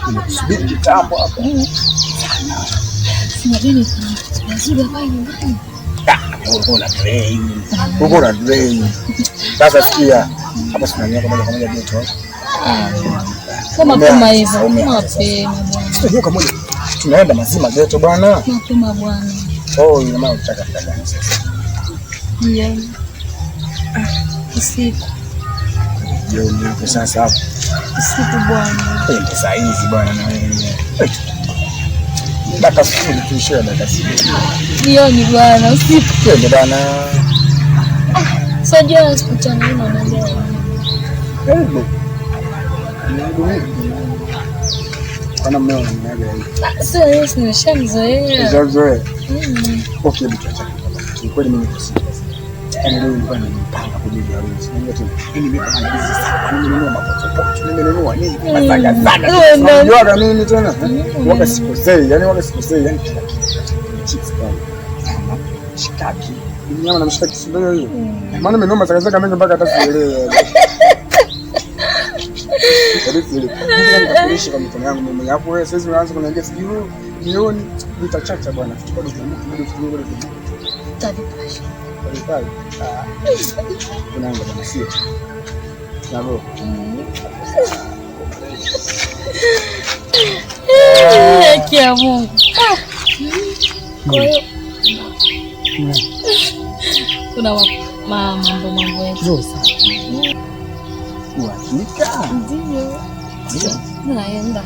Nimesubiri kitambo hapa. Sinabidi tunazidi hapa nyumbani. Uko na delay. Sasa sikia. Hapa tunania kwa moja geto. Kama hivyo. Mapema. Sio kama moja. Tunaenda mazima geto bwana. Mapema bwana. Oh, ina maana utaka gani sasa? Ndio. Usiku. Jioni hapo sasa hapo. Usiku bwana. Saa hizi bwana na wewe. Daka sifuri tuishie daka sifuri. Jioni bwana, usiku. Twende bwana. Sasa jana sikutana na mama. Hebu. Kana mmeo mnaga hivi. Sasa yeye nimeshamzoea. Zozoe. Okay, bichacha. Ni kweli mimi niko serious. Yaani leo nilikuwa nimepanga kujibu harusi. Unajua tu. Mimi niko na busy sana. Nimenunua mapochopocho. Nimenunua nini? Masaga sana. Unajua nini tena? Waka sikosei. Yaani waka sikosei. Yaani kila kitu. Chips pale. Shikaki. Nyama na mshikaki sio hiyo. Maana nimenunua masaga mengi mpaka hata sielewi. Nitakurisha kwa mikono yangu mimi. Hapo wewe sasa unaanza kuniambia sijui milioni nitachacha bwana. Tuchukue kidogo. Tabipasha. Pale. Tunaanza bwana sio. Sawa. Kia Mungu. Kwa hiyo kuna mambo yetu. Uhakika? Ndio. Naenda.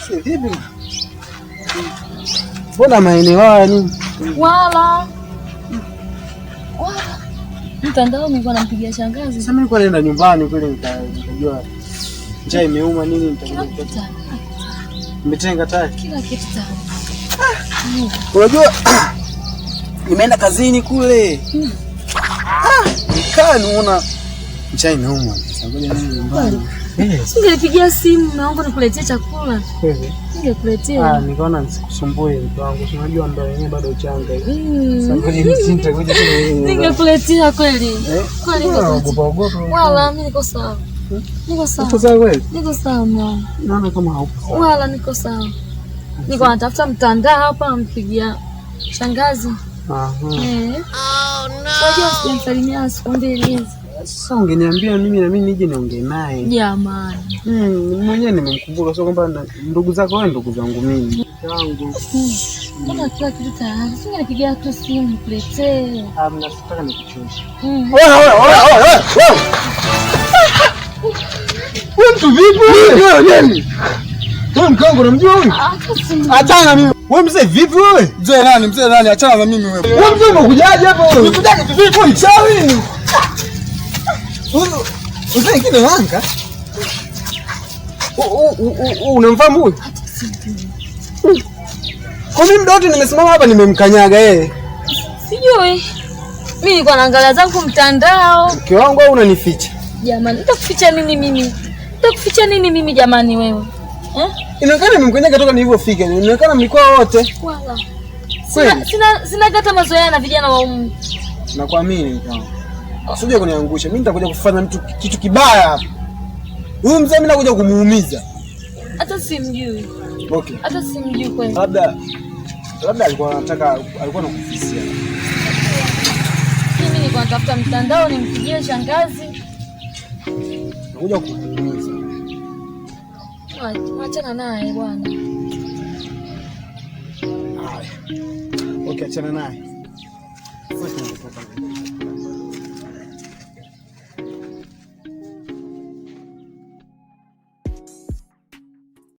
Si vipi? Mbona maeneo haya ni? Wala. Mtandao nilikuwa nampigia shangazi. Sasa mimi nilikuwa naenda nyumbani kule nikajua njaa imeuma nini nitakuta. Nimetenga tayari. Kila kitu tayari. Unajua nimeenda kazini kule. Nikaa niona njaa imeuma. Sasa ngoja nini nyumbani. Singelipigia simu naomba nikuletee chakula. Ningekuletea. Nikaona nisikusumbue mtu wangu. Unajua ndio yenyewe bado changa hivi. Sasa ngoja nisinte ngoja tena. Ningekuletea kweli. Kweli ogopa. Wala mimi niko sawa. Niko sawa. Uko sawa kweli? Niko sawa mama. Naona kama haupo. Wala niko sawa. Niko natafuta mtandao hapa mpigia shangazi. Oh no. Sasa sijamsalimia siku mbili hizi. Sasa ungeniambia mimi na mimi nije niongee naye. Jamani. Mwenyewe nimemkumbuka sio kwamba ndugu zako wewe ndugu zangu mimi. Yangu. Mbona kila kitu tayari? Singenipigia tu simu nikuletee. Nataka nikuchoshe. Wewe mtu vipi wewe? Nini? Wewe mkango unamjua huyu? Achana na mimi. Wewe mzee vipi wewe? Mzee nani? Mzee nani? Achana na mimi wewe. Wewe mzee umekujaje hapa wewe? Umekujaje vipi? Wewe mchawi? Mzee kile wanga? Unamfahamu huyu? Kwa mimi mdoto nimesimama hapa nimemkanyaga yeye. Sijui. Mimi nilikuwa naangalia zangu mtandao. Mke wangu au unanificha? Jamani, nitakuficha nini mimi? Nitakuficha nini mimi jamani wewe? Inaonekana nimemkanyaga toka nilipofika. Inaonekana mlikuwa wote. Wala. Sina hata mazoea na vijana wa umu. Nakuamini kama. Usije kuniangusha. Mimi nitakuja kufanya mtu kitu kibaya hapa. Huyu mzee mimi nakuja kumuumiza. Hata simjui. Okay. Hata simjui kweli. Labda alikuwa anakufisia. Mimi nilikuwa natafuta mtandao nimpigie shangazi. Nakuja kukuumiza. Achana naye bwana. Okay, achana naye. Sasa tunatoka.